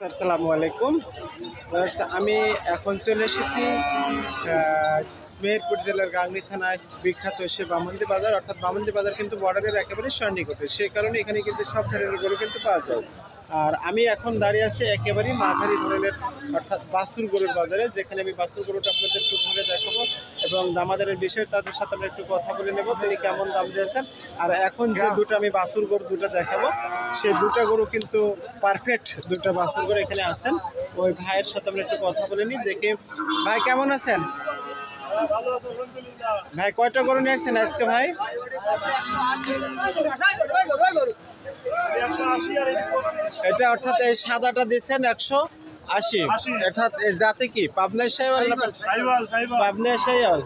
আসসালামু আলাইকুম। আমি এখন চলে এসেছি মেহেরপুর জেলার গাংনী থানায় বিখ্যাত সে বামন্দি বাজার, অর্থাৎ বামন্দি বাজার কিন্তু বর্ডারের একেবারে সন্নিকটে, সেই কারণে এখানে কিন্তু সব ধরনের গরু কিন্তু পাওয়া যায়। আর আমি এখন দাঁড়িয়ে আছি একেবারেই মাঝারি ধরনের অর্থাৎ বাছুর গরুর বাজারে, যেখানে আমি বাছুর গরুটা আপনাদের একটু ঘুরে দেখাবো এবং দামাদারের বিষয়ে তাদের সাথে আমরা একটু কথা বলে নেব, তিনি কেমন দাম দিয়েছেন। আর এখন যে দুটো আমি বাছুর গরু দুটো দেখাবো, সেই দুটো গরু কিন্তু পারফেক্ট দুটো বাছুর গরু এখানে আছেন। ওই ভাইয়ের সাথে আমরা একটু কথা বলে নিই, দেখে ভাই কেমন আছেন? ভাই কয়টা গরু নিয়ে আসছেন আজকে ভাই? এটা অর্থাৎ এই সাদাটা দিচ্ছেন 180, অর্থাৎ জাতে কি পাবনা শাইওয়াল না পাবনা শাইওয়াল?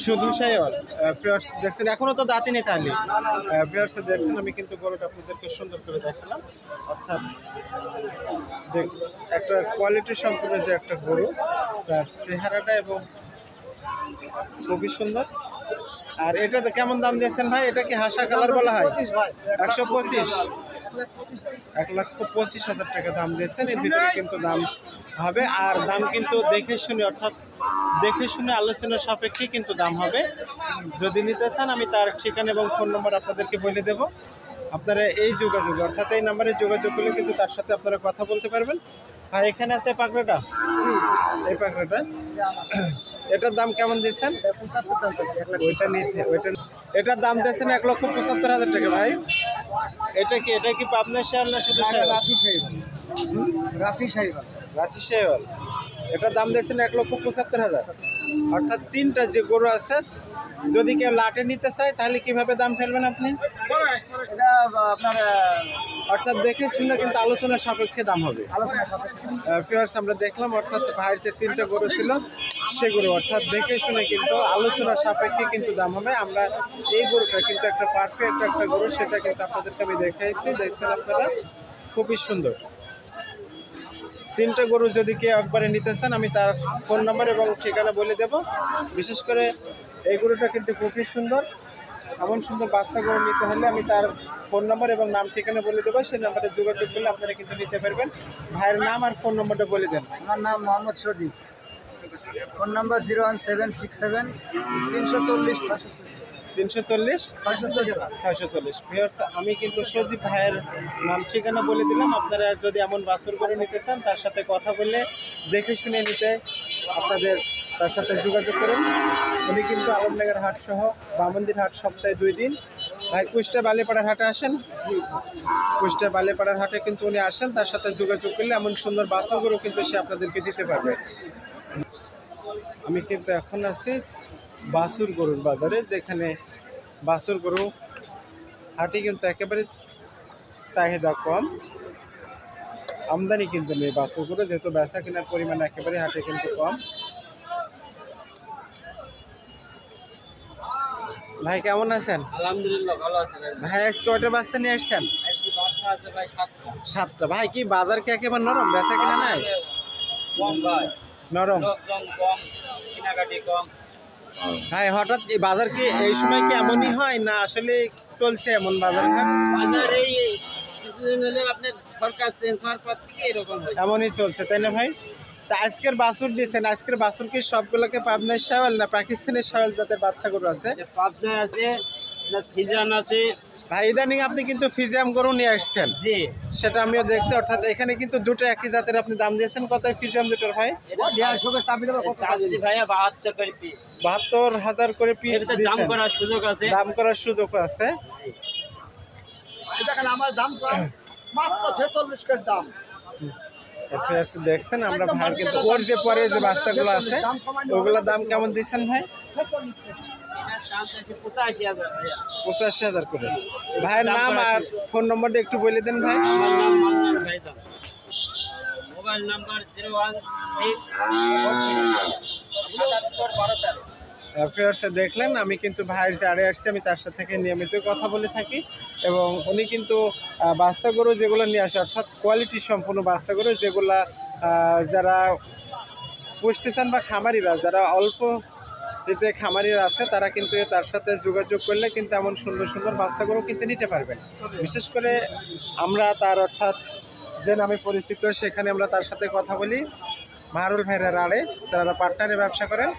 শুধু শাইওয়াল। পিওর্স দেখছেন, এখনো তো দাঁতি নেই, তাহলে পিওর্স দেখছেন। আমি কিন্তু গরুটা আপনাদেরকে সুন্দর করে দেখালাম, অর্থাৎ যে একটা কোয়ালিটি সম্পূর্ণ যে একটা গরু, তার চেহারাটা এবং খুবই সুন্দর। আর এটাতে কেমন দাম দিয়েছেন ভাই? এটা কি হাসা কালার বলা হয়? 125, 1,25,000 টাকা দাম দিয়েছেন। এর ভিতরে কিন্তু দাম হবে, আর দাম কিন্তু দেখে শুনে, অর্থাৎ দেখে শুনে আলোচনা সাপেক্ষে কিন্তু দাম হবে। যদি নিতে চান আমি তার ঠিকানা এবং ফোন নম্বর আপনাদেরকে বলে দেব। আপনারা এই যোগাযোগ, অর্থাৎ এই নাম্বারে যোগাযোগ করলে কিন্তু তার সাথে আপনারা কথা বলতে পারবেন। আর এখানে আছে পাকড়াটা, এই পাকড়াটা, এটার দাম কেমন দিচ্ছেন? 75 দাম চাইছে। ওইটা নিতে, এটার দাম দিচ্ছেন 1,75,000 টাকা ভাই। এটা কি পাবনা শাইওয়াল না শুধু শাইওয়াল? রাঁচি শাইওয়াল। এটার দাম দিচ্ছেন 1,75,000। অর্থাৎ তিনটা যে গরু আছে, যদি কেউ লাটে নিতে চায় তাহলে কিভাবে দাম ফেলবেন আপনি? এটা আপনার অর্থাৎ দেখে শুনে কিন্তু আলোচনা সাপেক্ষে দাম হবে। ভিউয়ার্স আমরা দেখলাম, অর্থাৎ ভাইয়ের যে তিনটা গরু ছিল সেগুলো অর্থাৎ দেখে শুনে কিন্তু আলোচনা সাপেক্ষে কিন্তু দাম হবে। আমরা এই গরুটা কিন্তু একটা পারফেক্ট একটা গরু, সেটা কিন্তু আপনাদেরকে আমি দেখাইছি, দেখছেন আপনারা, খুবই সুন্দর। তিনটা গরু যদি কেউ একবারে নিতে চান আমি তার ফোন নাম্বার এবং ঠিকানা বলে দেব। বিশেষ করে এই গরুটা কিন্তু খুবই সুন্দর। এমন সুন্দর বাচ্চা গরু নিতে হলে আমি তার ফোন নাম্বার এবং নাম ঠিকানা বলে দেবো, সেই নাম্বারে যোগাযোগ করলে আপনারা কিন্তু নিতে পারবেন। ভাইয়ের নাম আর ফোন নাম্বারটা বলে দেন। আমার নাম মোহাম্মদ সজীব, ফোন নাম্বার 01767 340 640। ভিউয়ার্স আমি কিন্তু সজীব ভাইয়ের নাম ঠিকানা বলে দিলাম। আপনারা যদি এমন বাছুর গরু নিতে চান, তার সাথে কথা বলে দেখে শুনে নিতে আপনাদের তার সাথে যোগাযোগ করুন। উনি কিন্তু আলমনগর হাট সহ বামন্দির হাট সপ্তাহে 2 দিন। ভাই কুষ্টিয়া বালিপাড়ার হাটে আসেন? কুষ্টিয়া বালিপাড়ার হাটে কিন্তু উনি আসেন, তার সাথে যোগাযোগ করলে এমন সুন্দর বাছুর গরু কিন্তু সে আপনাদেরকে দিতে পারবে। আমি কিন্তু এখন আছি বাছুর গরুর বাজারে, যেখানে বাছুর গরু হাটে কিন্তু একেবারে চাহিদা কম, আমদানি কিন্তু নেই বাছুর গরু, যেহেতু বেচা কেনার পরিমাণ একেবারে হাটে কিন্তু কম। ভাই কেমন আছেন? আলহামদুলিল্লাহ ভালো আছে ভাই আজকে কয়টা বাচ্চা নিয়ে আসছেন? বাচ্চা আছে ভাই 7টা। ভাই কি বাজার কি একেবারে নরম, বেচা কেনা নাই? কম ভাই, নরম লোকজন কম, কেনাকাটি কম। ভাই হঠাৎ এই বাজার কি এই সময় কি এমনই হয়, না আসলে চলছে এমন বাজার ঘাট? বাজার এই কিছুদিন হলে আপনার সরকার চেঞ্জ হওয়ার পর থেকে এরকম হয়, এমনই চলছে, তাই না ভাই? তা আজকের বাছুর দিয়েছেন, আজকের বাছুর কি সবগুলোকে পাবনার শাইওয়াল না পাকিস্তানের শাইওয়াল জাতের বাচ্চা গরু আছে? পাবনা আছে, ফিজান আছে। ভাই ইদানিং আপনি কিন্তু ফিজিয়াম গরু নিয়ে আসছেন, জি সেটা আমিও দেখছি। অর্থাৎ এখানে কিন্তু দুটো একই জাতের আপনি দাম দিয়েছেন। কত ফিজিয়াম দুটোর ভাই? 72,000 করে পিস দাম দিয়েছেন। করার সুযোগ আছে, দাম করার সুযোগ আছে। আমার দাম মাত্র 46 টাকা দাম। দেখছেন আমরা ভাই কিন্তু ওর যে পরে যে বাচ্চাগুলো আছে ওগুলোর দাম কেমন দিচ্ছেন ভাই? 85,000 করে। ভাইয়ের নাম আর ফোন নম্বরটা একটু বলে দেন ভাই। মোবাইল নাম্বার 016 দেখলেন আমি কিন্তু ভাইয়ের যে আড়ে আসছি, আমি তার সাথে নিয়মিত কথা বলে থাকি এবং উনি কিন্তু বাচ্চা গরু যেগুলো নিয়ে আসে, অর্থাৎ কোয়ালিটি সম্পূর্ণ বাচ্চা গরু যেগুলা যারা পুষতে চান বা খামারিরা যারা অল্প এতে খামারিরা আছে, তারা কিন্তু তার সাথে যোগাযোগ করলে কিন্তু এমন সুন্দর সুন্দর বাচ্চা গরু কিন্তু নিতে পারবেন। বিশেষ করে আমরা তার অর্থাৎ যে নামে পরিচিত, সেখানে আমরা তার সাথে কথা বলি। মাহারুল ভাইরা রাড়ে, তারা পার্টনারে ব্যবসা করেন।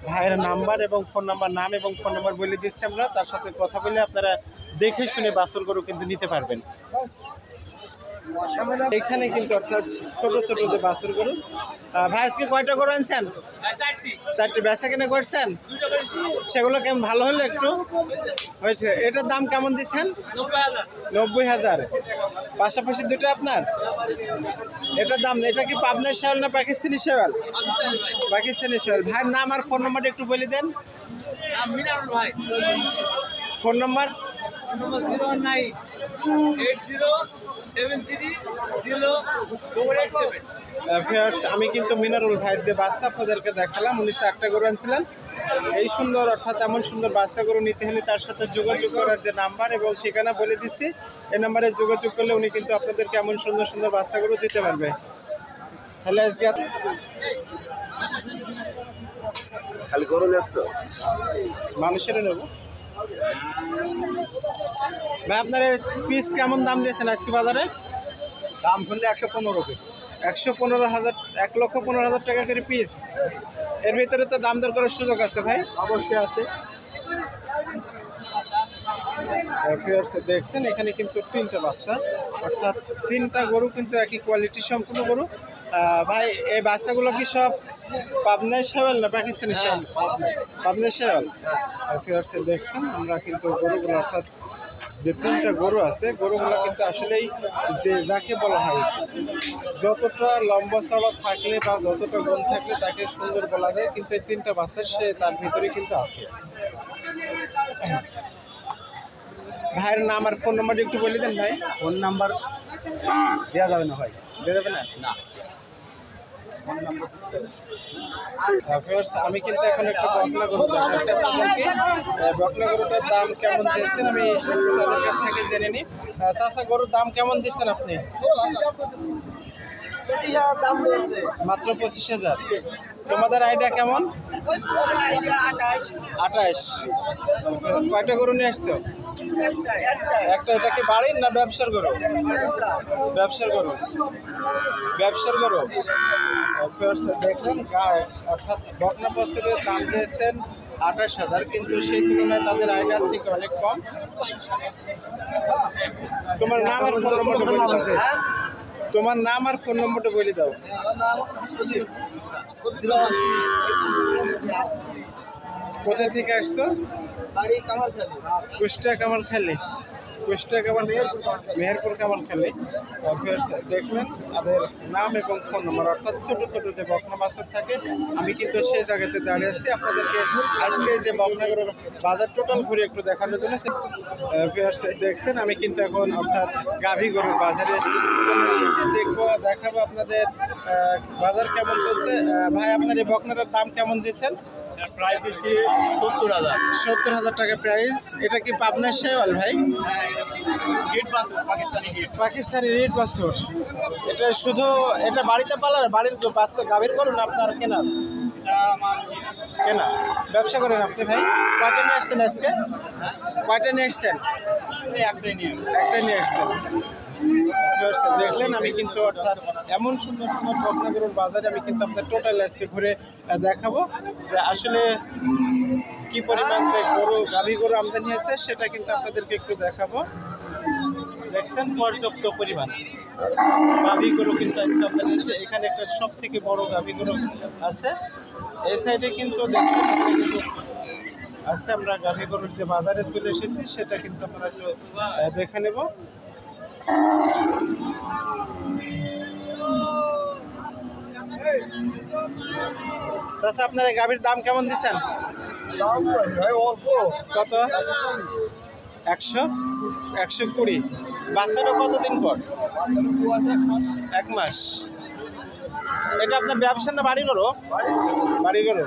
ভাইয়ের নাম্বার এবং ফোন নাম্বার, নাম এবং ফোন নাম্বার বলে দিচ্ছি আমরা, তার সাথে কথা বলে আপনারা দেখে শুনে বাছুর গরু কিন্তু নিতে পারবেন। এখানে কিন্তু অর্থাৎ ছোট ছোট যে বাছুর গরু। ভাই আজকে কয়টা গরু আনছেন? 4টি। বেচা কিনে করছেন? সেগুলো কেমন ভালো হলো একটু হয়েছে? এটার দাম কেমন দিচ্ছেন? 90,000। পাশাপাশি দুটো আপনার? এটার দাম, এটা কি পাবনার শেয়াল না পাকিস্তানি শেয়াল? পাকিস্তানি শেয়াল। ভাইয়ের নাম আর ফোন নাম্বারটা একটু বলে দেন। Phone number? আমি কিন্তু মিনারুল ভাইয়ের যে বাচ্চা আপনাদেরকে দেখালাম, উনি 4টা গরু আনছিলেন। এই সুন্দর অর্থাৎ এমন সুন্দর বাচ্চা গরু নিতে হলে তার সাথে যোগাযোগ করার যে নাম্বার এবং ঠিকানা বলে দিচ্ছি, এই নাম্বারে যোগাযোগ করলে উনি কিন্তু আপনাদেরকে এমন সুন্দর সুন্দর বাচ্চা গরু দিতে পারবে। তাহলে আজকে খালি গরু যাচ্ছ মানুষেরও নেব। ভাই আপনার পিস কেমন দাম দিয়েছেন আজকে বাজারে? দাম শুনলে 115। 115,000, 1,15,000 টাকা করে পিস। এর ভিতরে তো দাম দর করার সুযোগ আছে ভাই? অবশ্যই আছে। দেখছেন এখানে কিন্তু 3টা বাচ্চা, অর্থাৎ 3টা গরু কিন্তু একই কোয়ালিটি সম্পূর্ণ গরু। ভাই এই বাচ্চাগুলো কি সব পাবনার শেয়াল না পাকিস্তানি শেয়াল? পাবনার শেয়াল। দেখছেন আমরা কিন্তু গরুগুলো, অর্থাৎ যে 3টা গরু আছে, গরুগুলো কিন্তু আসলেই যে যাকে বলা হয় যতটা লম্বা চড়া থাকলে বা যতটা গুণ থাকলে তাকে সুন্দর বলা যায়, কিন্তু এই 3টা বাচ্চার সে তার ভিতরে কিন্তু আছে। ভাইয়ের নাম আর ফোন নাম্বারটা একটু বলে দেন ভাই। ফোন নাম্বার দেওয়া যাবে না ভাই? দিয়ে দেবে না? না। আমি কিন্তু এখন একটা বকনা গরু দেখাচ্ছি আপনাদেরকে। বকনা গরুটার দাম কেমন দিয়েছেন আমি একটু তাদের কাছ থেকে জেনে নিই। চাচা, গরুর দাম কেমন দিচ্ছেন আপনি? মাত্র 25,000। তোমাদের আইডিয়া কেমন? 28। কয়টা গরু নিয়ে আসছো? একটা। এটা কি বাড়ির না ব্যবসার গরু? ব্যবসার গরু। ব্যবসার গরু। দেখলেন অর্থাৎ বকনা বছরের দাম দিয়েছেন 28,000, কিন্তু সেই তুলনায় তাদের আইডিয়ার থেকে অনেক কম। তোমার নাম আর ফোন নম্বরটা বলে দাও। তোমার নাম আর ফোন নম্বরটা বলে দাও। কোথা থেকে আসছো? কুষ্টিয়া কামারখালী। কুষ্টিয়া মেহেরপুর কামারখালী। দেখলেন তাদের নাম এবং ফোন নম্বর, অর্থাৎ ছোট ছোট যে বকনা বাছুর থাকে, আমি কিন্তু সেই জায়গাতে দাঁড়িয়ে আছি আপনাদেরকে আজকে যে বকনা গরুর বাজার টোটাল ঘুরে একটু দেখানোর জন্য। দেখছেন আমি কিন্তু এখন অর্থাৎ গাভী গরুর বাজারে চলে এসেছি। দেখাবো আপনাদের বাজার কেমন চলছে। ভাই আপনার এই বকনাটার দাম কেমন দিচ্ছেন? প্রাইস দিচ্ছি 70,000। 70,000 টাকা প্রাইস। এটা কি পাবনার শেয়াল ভাই? পাকিস্তানি রেড বাছুর। এটা শুধু এটা বাড়িতে পালার, বাড়ির বাচ্চা গাভীর করুন আপনার কেনা? কেনা। ব্যবসা করেন আপনি ভাই? কয়টা নিয়ে আসছেন আজকে? কয়টা নিয়ে আসছেন? একটাই নিয়ে আসছেন। দেখলেন আমি কিন্তু অর্থাৎ এমন সুন্দর সুন্দর বকনা গরুর বাজারে আমি কিন্তু আপনার টোটাল আজকে ঘুরে দেখাবো যে আসলে কি পরিমাণ যে গরু গাভী গরু আমদানি আছে সেটা কিন্তু আপনাদেরকে একটু দেখাবো। দেখছেন পর্যাপ্ত পরিমাণ গাভী গরু কিন্তু আজকে আমদানি আছে। এখানে একটা সব থেকে বড় গাভী গরু আছে। এই সাইডে কিন্তু দেখছেন কিন্তু আজকে আমরা গাভী গরুর যে বাজারে চলে এসেছি সেটা কিন্তু আপনারা একটু দেখে নেব। চাচা আপনার এই গাভীর দাম কেমন দিচ্ছেন? কত? 120। বাচ্চাটা কতদিন পর? 1 মাস। এটা আপনার ব্যবসা না বাড়ি গরু? বাড়ি গরু।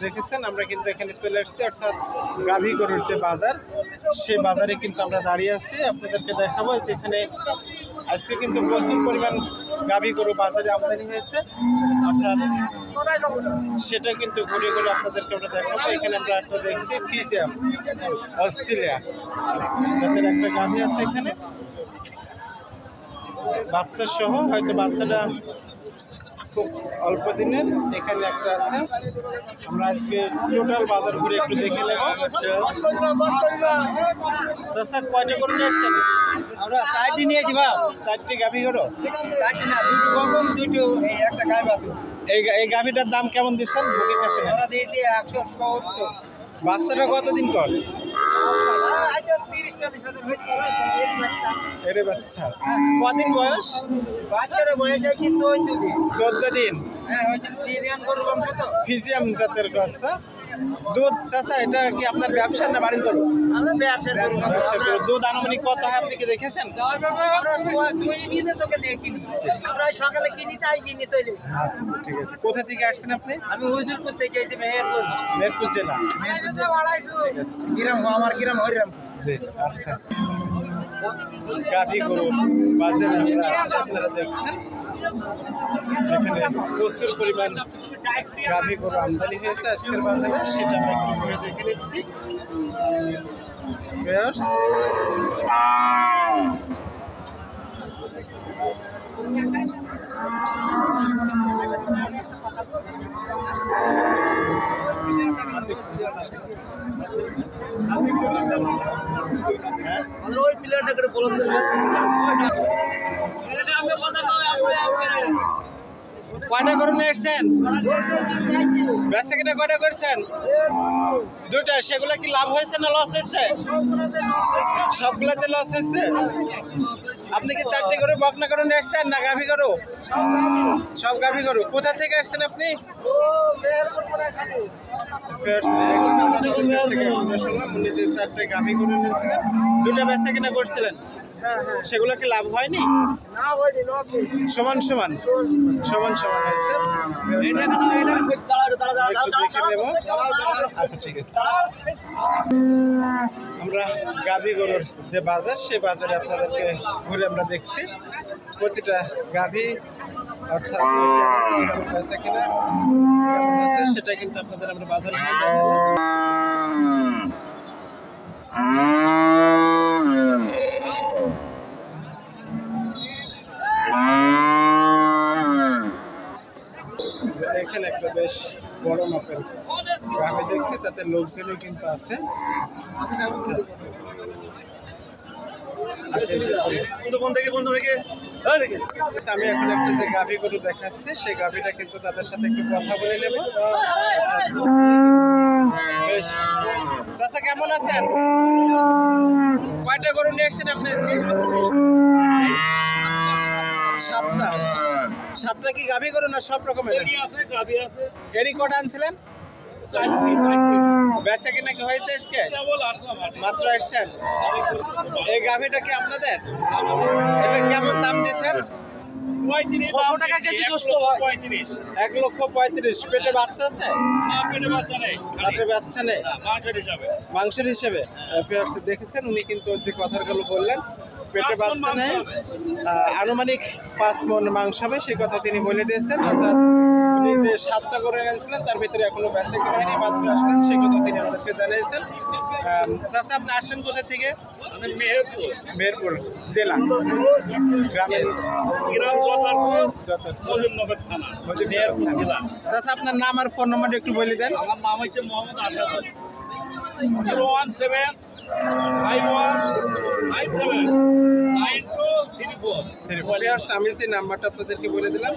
দেখেছেন আমরা কিন্তু এখানে চলে আসছি, অর্থাৎ গাভী গরুর যে বাজার, সেই বাজারে কিন্তু আমরা দাঁড়িয়ে আছি। আপনাদেরকে দেখাবো যেখানে আজকে কিন্তু প্রচুর পরিমাণ গাভী গরু বাজারে আমদানি হয়েছে, অর্থাৎ সেটা কিন্তু ঘুরে ঘুরে আপনাদেরকে আমরা দেখাবো। এখানে আমরা একটা দেখছি ফ্রিজিয়ান অস্ট্রেলিয়া, যাদের একটা গাভী আছে এখানে। বাচ্চা সহ, হয়তো বাচ্চাটা খুব অল্প দিনের। এখানে একটা আছে, আমরা আজকে টোটাল বাজার ঘুরে একটু দেখে নেব। চাচা কয়টা গরু নিয়ে আসছেন? আমরা 4টি নিয়েছি বা 4টি গাভী গরু। 4টি না, 2টো বকন, 2টো একটা গাই বাছুর। এই গাভীটার দাম কেমন দিচ্ছেন বুকের কাছে? আমরা দিয়েছি 170। বাচ্চাটা কতদিন কর? আচ্ছা 30-40 হাজার হইতে পারে, এরই বাচ্চা। এরে বাচ্চা কদিন বয়স? বাচ্চার বয়স হয় কি 14 দিন। 14 দিন। হ্যাঁ, ওই যে ফ্রিজিয়ান গরুর বংশ তো। ফিজিয়াম জাতের বাচ্চা। দুধ চাচা এটা কি আপনার ব্যবসা না বাড়ির গরু? আমরা ব্যবসার গরু। ব্যবসার গরু। দুধ আনুমানিক কত হয় আপনি কি দেখেছেন? আমরা দুই নিতে তোকে দেখিনি। আমরা সকালে কিনি তাই কিনি চলে এসেছি। আচ্ছা আচ্ছা, ঠিক আছে। কোথা থেকে আসছেন আপনি? আমি হুজুরপুর থেকে যাইতে মেহেরপুর। মেহেরপুর জেলা। ঠিক আছে। গ্রাম আমার গ্রাম হরিরাম। জি আচ্ছা। গাভী গরু বাজারে আমরা আছি, আপনারা দেখছেন যেখানে প্রচুর পরিমাণ গাভী গরু আমদানি হয়েছে আজকের বাজারে, সেটা আমরা একটু ঘুরে দেখে নিচ্ছি। ভিউয়ার্স, ওই প্লেয়ারটা করে বলুন। কয়টা গরু নিয়ে এসছেন? বেচা কিনা কয়টা করছেন? দুটা। সেগুলো কি লাভ হয়েছে না লস হয়েছে? সবগুলোতে লস হয়েছে। আপনি কি 4টি গরু বকনা গরু নিয়ে এসছেন না গাভী গরু? সব গাভী গরু। কোথা থেকে আসছেন আপনি? শুনলাম উনি যে 4টে গাভী গরু নিয়েছিলেন, দুটা বেচা কিনা করছিলেন, সেগুলো কি লাভ হয়নি? সমান সমান হয়েছে। আচ্ছা ঠিক আছে। আমরা গাভী গরুর যে বাজার, সেই বাজারে আপনাদেরকে ঘুরে আমরা দেখছি প্রতিটা গাভী অর্থাৎ বেচা কিনা কেমন আছে সেটা কিন্তু আপনাদের আমরা বাজারে এখানে একটা বেশ বড় মাপের গাভী দেখছি, তাতে লোকজনও কিন্তু আছে। আমি এখন একটা যে গাভী গরু দেখাচ্ছি, সেই গাভীটা কিন্তু তাদের সাথে একটু কথা বলে নেব। বেশ, চাচা কেমন আছেন? কয়টা গরু নিয়ে এসছেন আপনি আজকে? 7টা কি গাভী গরু না সব রকমের? এরই কটা আনছিলেন? বেচা কিনা কি হয়েছে আজকে? মাত্র আসছেন। এই গাভীটা কি আপনাদের? এটা কেমন দাম দিয়েছেন? 600 টাকা কেজি দোস্ত। 1,35,000। পেটে বাচ্চা আছে? পেটে বাচ্চা নেই, মাংসের হিসেবে। দেখেছেন উনি কিন্তু যে কথাগুলো বললেন, পেটে বাচ্চা নেই, আনুমানিক 5 মণ মাংস হবে সে কথা তিনি বলে দিয়েছেন। অর্থাৎ উনি যে 7টা করে এনেছিলেন তার ভিতরে এখনো বেচা কিনা হয়নি, মাত্র আসলেন, সে কথা তিনি আমাদেরকে জানিয়েছেন। চাচা আপনি আসছেন কোথা থেকে? মেহেরপুর জেলা, গ্রামের চাচা আপনার নাম আর ফোন নম্বরটা একটু বলে দেন। আমার নাম হচ্ছে মোহাম্মদ আসাদুল। 017579234। আমি যে নাম্বারটা আপনাদেরকে বলে দিলাম,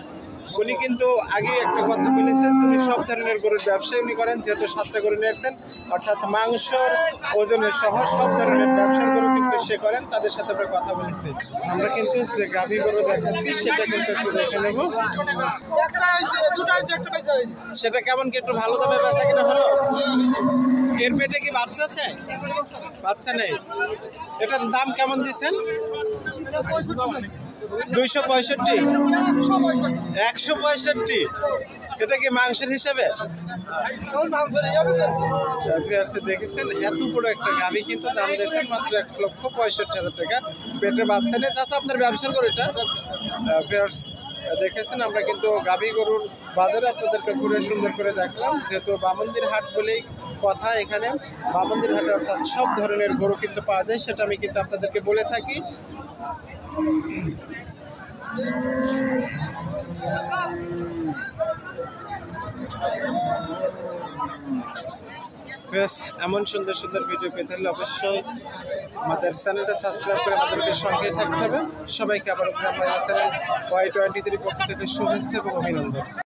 উনি কিন্তু আগে একটা কথা বলেছেন যে উনি সব ধরনের গরুর ব্যবসা উনি করেন, যেহেতু 7টা গরু নিয়েছেন, অর্থাৎ মাংসর ওজনের সহ সব ধরনের ব্যবসার গরু কিন্তু সে করেন। তাদের সাথে আমরা কথা বলেছি। আমরা কিন্তু যে গাভী গরু দেখাচ্ছি সেটা কিন্তু একটু দেখে নেব, সেটা কেমন কি একটু ভালো দামে বেচা কিনা হলো। এর পেটে কি বাচ্চা আছে? বাচ্চা নেই। এটার দাম কেমন দিচ্ছেন? 265। 165। এটা কি মাংসের হিসাবে? দেখেছেন এত বড় একটা গাভী কিন্তু দাম দিয়েছেন মাত্র 1,65,000 টাকা। পেটে বাচ্চা নেই। চাচা আপনার ব্যবসার করে এটা দেখেছেন। আমরা কিন্তু গাভী গরুর বাজারে আপনাদেরকে ঘুরে সুন্দর করে দেখলাম, যেহেতু বামন্দির হাট বলেই কথা, এখানে বামন্দির হাটে অর্থাৎ সব ধরনের গরু কিন্তু পাওয়া যায়, সেটা আমি কিন্তু আপনাদেরকে বলে থাকি। বেশ, এমন সুন্দর সুন্দর ভিডিও পেতে হলে অবশ্যই আমাদের চ্যানেলটা সাবস্ক্রাইব করে আমাদেরকে সঙ্গে থাকতে হবে। সবাইকে আবার চ্যানেল Y23 পক্ষ থেকে শুভেচ্ছা এবং অভিনন্দন।